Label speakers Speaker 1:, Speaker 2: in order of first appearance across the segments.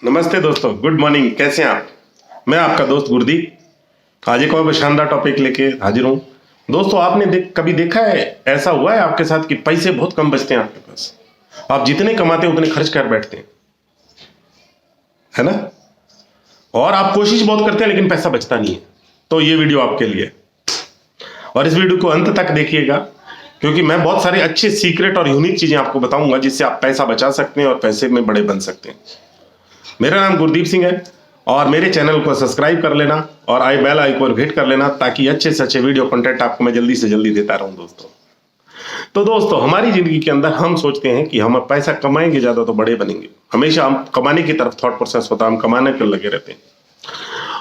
Speaker 1: नमस्ते दोस्तों, good morning. कैसे हैं आप? मैं आपका दोस्त गुरदीप आज एक और शानदार टॉपिक लेके हाजिर हूं। दोस्तों, आपने कभी देखा है, ऐसा हुआ है आपके साथ कि पैसे बहुत कम बचते हैं आपके पास, आप जितने कमाते हैं उतने खर्च कर बैठते हैं, है ना? और आप कोशिश बहुत करते हैं लेकिन पैसा बचता नहीं है। तो ये वीडियो आपके लिए, और इस वीडियो को अंत तक देखिएगा क्योंकि मैं बहुत सारे अच्छे सीक्रेट और यूनिक चीजें आपको बताऊंगा जिससे आप पैसा बचा सकते हैं और पैसे में बड़े बन सकते हैं। मेरा नाम गुरदीप सिंह है और मेरे चैनल को सब्सक्राइब कर लेना और आई बेल आइकन हिट कर लेना ताकि अच्छे से अच्छे वीडियो कंटेंट आपको मैं जल्दी से जल्दी देता रहूं दोस्तों। तो दोस्तों, हमारी जिंदगी के अंदर हम सोचते हैं कि हम पैसा कमाएंगे ज्यादा तो बड़े बनेंगे। हमेशा हम कमाने की तरफ थॉट प्रोसेस होता है, हम कमाने के लगे रहते हैं।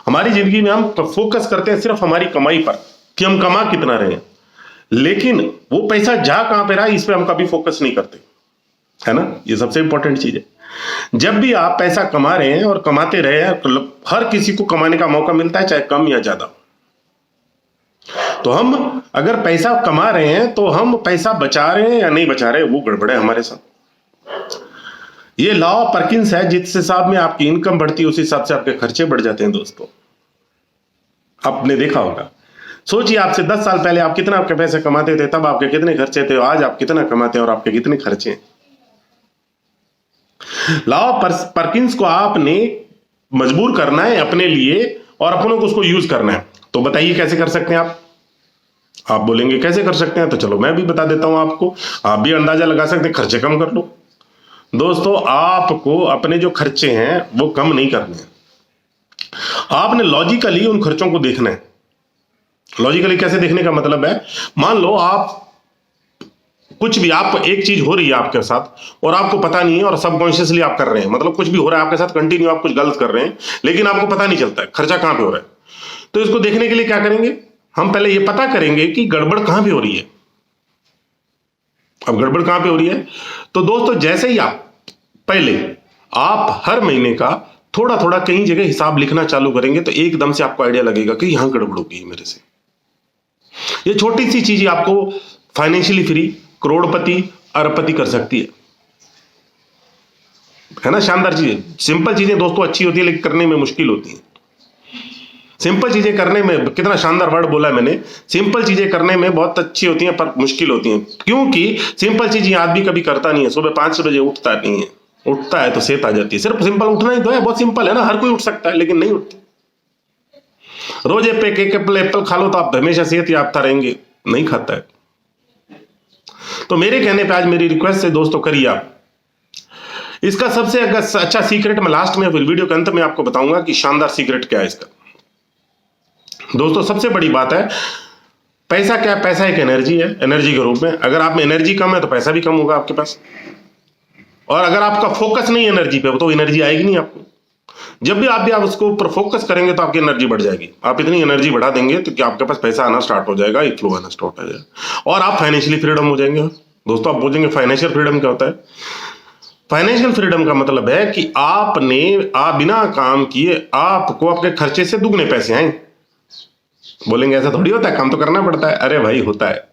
Speaker 1: हमारी जिंदगी में हम फोकस करते हैं सिर्फ हमारी कमाई पर कि हम कमा कितना रहे हैं, लेकिन वो पैसा जा कहां पे रहा है इस पर हम कभी फोकस नहीं करते, है ना? ये सबसे इंपॉर्टेंट चीज है। जब भी आप पैसा कमा रहे हैं और कमाते रहे हैं, तो हर किसी को कमाने का मौका मिलता है, चाहे कम या ज्यादा। तो हम अगर पैसा कमा रहे हैं तो हम पैसा बचा रहे हैं या नहीं बचा रहे, वो गड़बड़ है हमारे साथ। ये लॉ ऑफ परकिंस है, जिस हिसाब में आपकी इनकम बढ़ती है उस हिसाब से आपके खर्चे बढ़ जाते हैं दोस्तों। आपने देखा होगा, सोचिए आपसे 10 साल पहले आप कितना आपके पैसे कमाते थे, तब आपके कितने खर्चे थे, आज आप कितना कमाते हैं और आपके कितने खर्चे हैं। लॉ ऑफ परकिंस को आपने मजबूर करना है अपने लिए और अपनों को उसको यूज करना है। तो बताइए कैसे कर सकते हैं आप बोलेंगे कैसे कर सकते हैं, तो चलो मैं भी बता देता हूं आपको। आप भी अंदाजा लगा सकते हैं, खर्चे कम कर लो। दोस्तों, आपको अपने जो खर्चे हैं वो कम नहीं करने हैं, आपने लॉजिकली उन खर्चों को देखना है। लॉजिकली कैसे देखने का मतलब है, मान लो आप कुछ भी, आप एक चीज हो रही है आपके साथ और आपको पता नहीं है और सबकॉन्शियसली आप कर रहे हैं, मतलब कुछ भी हो रहा है आपके साथ कंटिन्यू, आप कुछ गलत कर रहे हैं लेकिन आपको पता नहीं चलता है खर्चा कहां पे हो रहा है। तो इसको देखने के लिए क्या करेंगे, हम पहले ये पता करेंगे कि गड़बड़ कहां पे हो रही है। अब गड़बड़ कहां पे हो रही है, तो दोस्तों जैसे ही आप हर महीने का थोड़ा थोड़ा कई जगह हिसाब लिखना चालू करेंगे तो एकदम से आपको आइडिया लगेगा कि यहां गड़बड़ हो गई मेरे से। ये छोटी सी चीज आपको फाइनेंशियली फ्री, करोड़पति, अरबपति कर सकती है ना? शानदार चीजें, सिंपल चीजें दोस्तों अच्छी होती है लेकिन करने में मुश्किल होती है। सिंपल चीजें करने में, कितना शानदार वर्ड बोला है मैंने, सिंपल चीजें करने में बहुत अच्छी होती हैं पर मुश्किल होती हैं, क्योंकि सिंपल चीजें आदमी कभी करता नहीं है। सुबह 5 बजे उठता नहीं है, उठता है तो सेहत आ जाती है। सिर्फ सिंपल उठना ही तो है, बहुत सिंपल है ना, हर कोई उठ सकता है लेकिन नहीं उठती। रोज एक एप्पल खा लो तो आप हमेशा सेहत याफ्ता रहेंगे, नहीं खाता है। तो मेरे कहने पे आज मेरी रिक्वेस्ट है दोस्तों, करिए आप इसका सबसे अच्छा सीक्रेट मैं लास्ट में वीडियो के अंत में आपको बताऊंगा कि शानदार सीक्रेट क्या है इसका। दोस्तों, सबसे बड़ी बात है, पैसा क्या है? पैसा एक एनर्जी है, एनर्जी के रूप में। अगर आप में एनर्जी कम है तो पैसा भी कम होगा आपके पास, और अगर आपका फोकस नहीं एनर्जी पे तो एनर्जी आएगी नहीं आपको। जब भी आप उसको ऊपर फोकस करेंगे तो आपकी एनर्जी बढ़ जाएगी। आप इतनी एनर्जी बढ़ा देंगे तो कि आपके पास पैसा आना स्टार्ट हो जाएगा, एक फ्लो आना स्टार्ट हो जाएगा और आप फाइनेंशियली फ्रीडम हो जाएंगे। दोस्तों, आप पूछेंगे फाइनेंशियल फ्रीडम क्या होता है? फाइनेंशियल फ्रीडम का मतलब है कि आप बिना काम किए आपको आपके खर्चे से दुगने पैसे आए। बोलेंगे ऐसा थोड़ी होता है, काम तो करना पड़ता है। अरे भाई, होता है।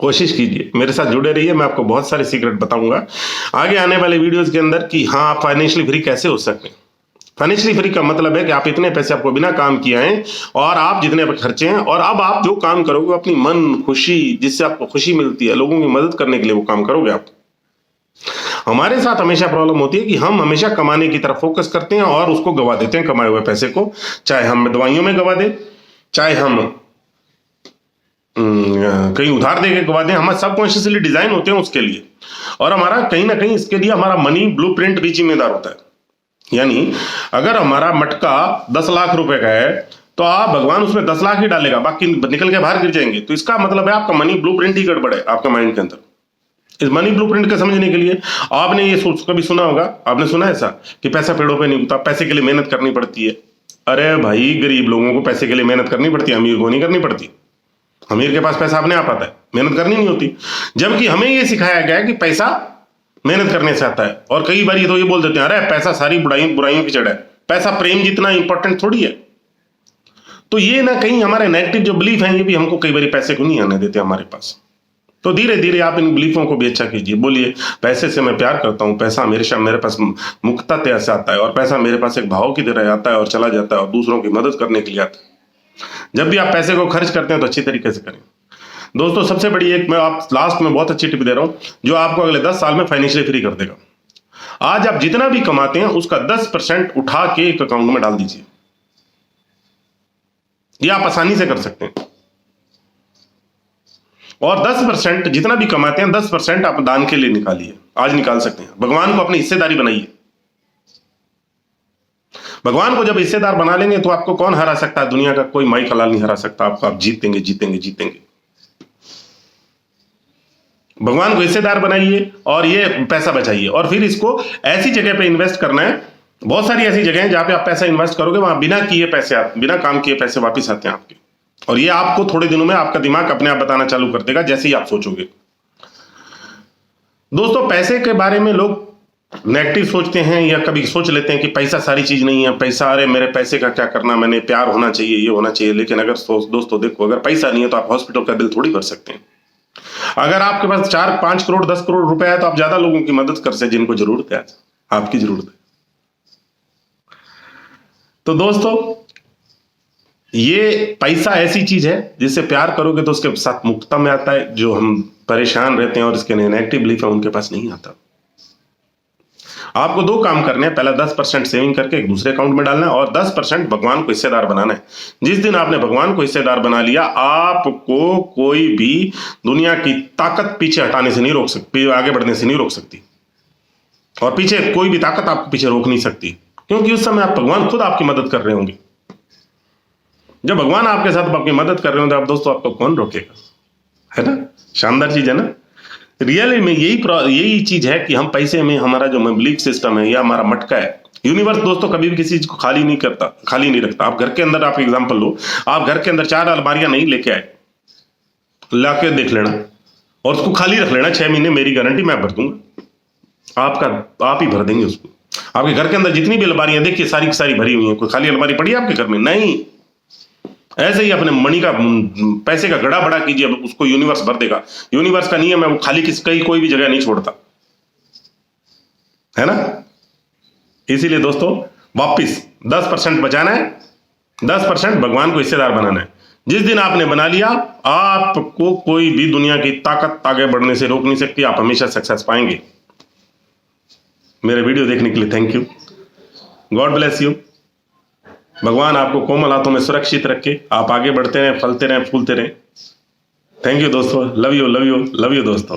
Speaker 1: कोशिश कीजिए, मेरे साथ जुड़े रहिए, मैं आपको बहुत सारे सीक्रेट बताऊंगा आगे आने वाले वीडियोस के अंदर कि हाँ, आप फाइनेंशियली फ्री कैसे हो सकते हैं। फाइनेंशियली फ्री का मतलब है कि आप इतने पैसे आपको बिना काम किए हैं और आप जितने खर्चे हैं, और अब आप जो काम करोगे अपनी मन खुशी, जिससे आपको खुशी मिलती है, लोगों की मदद करने के लिए वो काम करोगे आप। हमारे साथ हमेशा प्रॉब्लम होती है कि हम हमेशा कमाने की तरफ फोकस करते हैं और उसको गवा देते हैं, कमाए हुए पैसे को, चाहे हम दवाइयों में गवा दें, चाहे हम कहीं उधार देके गवा दें। हम सबकॉन्शियसली डिजाइन होते हैं उसके लिए, और हमारा कहीं ना कहीं इसके लिए हमारा मनी ब्लूप्रिंट भी जिम्मेदार होता है। यानी अगर हमारा मटका 10 लाख रुपए का है तो आप भगवान उसमें 10 लाख ही डालेगा, बाकी निकल के बाहर गिर जाएंगे। तो इसका मतलब है आपका मनी ब्लूप्रिंट ही गड़बड़ है आपका माइंड के अंदर। इस मनी ब्लूप्रिंट को समझने के लिए आपने ये सोच कभी सुना होगा, आपने सुना है ऐसा कि पैसा पेड़ों पे नहीं उगता, पैसे के लिए मेहनत करनी पड़ती है। अरे भाई, गरीब लोगों को पैसे के लिए मेहनत करनी पड़ती है, अमीर को नहीं करनी पड़ती। अमीर के पास पैसा अपने आप आता है, मेहनत करनी नहीं होती। जबकि हमें यह सिखाया गया है कि पैसा मेहनत करने से आता है, और कई बार ये तो ये बोल देते हैं, अरे पैसा सारी बुराइयों की जड़ है, पैसा प्रेम जितना इंपॉर्टेंट थोड़ी है। तो ये ना कहीं हमारे नेगेटिव जो बिलीफ है, ये भी हमको कई बार पैसे को नहीं आने देते हमारे पास। तो धीरे धीरे आप इन बिलीफों को भी अच्छा कीजिए। बोलिए पैसे से मैं प्यार करता हूं, पैसा हमेशा मेरे पास मुक्तता से आता है, और पैसा मेरे पास एक भाव की तरह आता है और चला जाता है और दूसरों की मदद करने के लिए आता है। जब भी आप पैसे को खर्च करते हैं तो अच्छी तरीके से करें। दोस्तों सबसे बड़ी एक मैं आप लास्ट में बहुत अच्छी टिप दे रहा हूं जो आपको अगले 10 साल में फाइनेंशियली फ्री कर देगा। आज आप जितना भी कमाते हैं उसका 10% उठा के एक अकाउंट में डाल दीजिए। ये आप आसानी से कर सकते हैं। और 10% जितना भी कमाते हैं 10% आप दान के लिए निकालिए। आज निकाल सकते हैं। भगवान को अपनी हिस्सेदारी बनाइए। भगवान को जब हिस्सेदार बना लेंगे तो आपको कौन हरा सकता है? दुनिया का कोई माई कलाल नहीं हरा सकता आपको। आप जीतेंगे जीतेंगे जीतेंगे। भगवान को हिस्सेदार बनाइए और ये पैसा बचाइए, और फिर इसको ऐसी जगह पे इन्वेस्ट करना है। बहुत सारी ऐसी जगह हैं जहां पे आप पैसा इन्वेस्ट करोगे, वहां बिना किए पैसे, बिना काम किए पैसे वापिस आते हैं आपके। और ये आपको थोड़े दिनों में आपका दिमाग अपने आप बताना चालू कर देगा जैसे ही आप सोचोगे। दोस्तों पैसे के बारे में लोग नेगेटिव सोचते हैं या कभी सोच लेते हैं कि पैसा सारी चीज नहीं है, पैसा, अरे मेरे पैसे का क्या करना, मैंने प्यार होना चाहिए, ये होना चाहिए। लेकिन अगर दोस्तों देखो, अगर पैसा नहीं है तो आप हॉस्पिटल का बिल थोड़ी भर सकते हैं। अगर आपके पास 4-5 करोड़ 10 करोड़ रुपए है तो आप ज्यादा लोगों की मदद कर सकते जिनको जरूरत है। आज आपकी जरूरत है। तो दोस्तों ये पैसा ऐसी चीज है जिससे प्यार करोगे तो उसके साथ मुक्तता में आता है। जो हम परेशान रहते हैं और इसके नेगेटिव बिलीफ है उनके पास नहीं आता। आपको 2 काम करने हैं। पहला 10% सेविंग करके एक दूसरे अकाउंट में डालना है, और 10% भगवान को हिस्सेदार बनाना है। जिस दिन आपने भगवान को हिस्सेदार बना लिया, आपको कोई भी दुनिया की ताकत पीछे हटाने से नहीं रोक सकती, आगे बढ़ने से नहीं रोक सकती। और पीछे कोई भी ताकत आपको पीछे रोक नहीं सकती, क्योंकि उस समय आप भगवान खुद आपकी मदद कर रहे होंगे। जब भगवान आपके साथ आपकी मदद कर रहे होंगे, आप दोस्तों आपको कौन रोकेगा? है ना? शानदार चीज है ना? रियली में यही चीज है कि हम पैसे में, हमारा जो बिलीफ सिस्टम है या हमारा मटका है। यूनिवर्स दोस्तों कभी भी किसी चीज को खाली नहीं करता, खाली नहीं रखता। आप घर के अंदर, आप एग्जांपल लो, आप घर के अंदर 4 अलमारियां नहीं लेके आए, लाके देख लेना और उसको खाली रख लेना। 6 महीने मेरी गारंटी, मैं भर दूंगा। आप ही भर देंगे उसको। आपके घर के अंदर जितनी भी अलमारियां देखिए सारी की सारी भरी हुई है। कोई खाली अलमारी पड़ी है आपके घर में? नहीं। ऐसे ही अपने मणि का, पैसे का गड़ा बड़ा कीजिए, उसको यूनिवर्स भर देगा। यूनिवर्स का नियम है, वो खाली कोई भी जगह नहीं छोड़ता, है ना? इसीलिए दोस्तों वापिस 10% बचाना है, 10% भगवान को हिस्सेदार बनाना है। जिस दिन आपने बना लिया, आपको कोई भी दुनिया की ताकत आगे बढ़ने से रोक नहीं सकती। आप हमेशा सक्सेस पाएंगे। मेरे वीडियो देखने के लिए thank you. God bless you. भगवान आपको कोमल हाथों में सुरक्षित रखे। आप आगे बढ़ते रहें, फलते रहें, फूलते रहें। थैंक यू दोस्तों। Love you, love you, love you दोस्तों।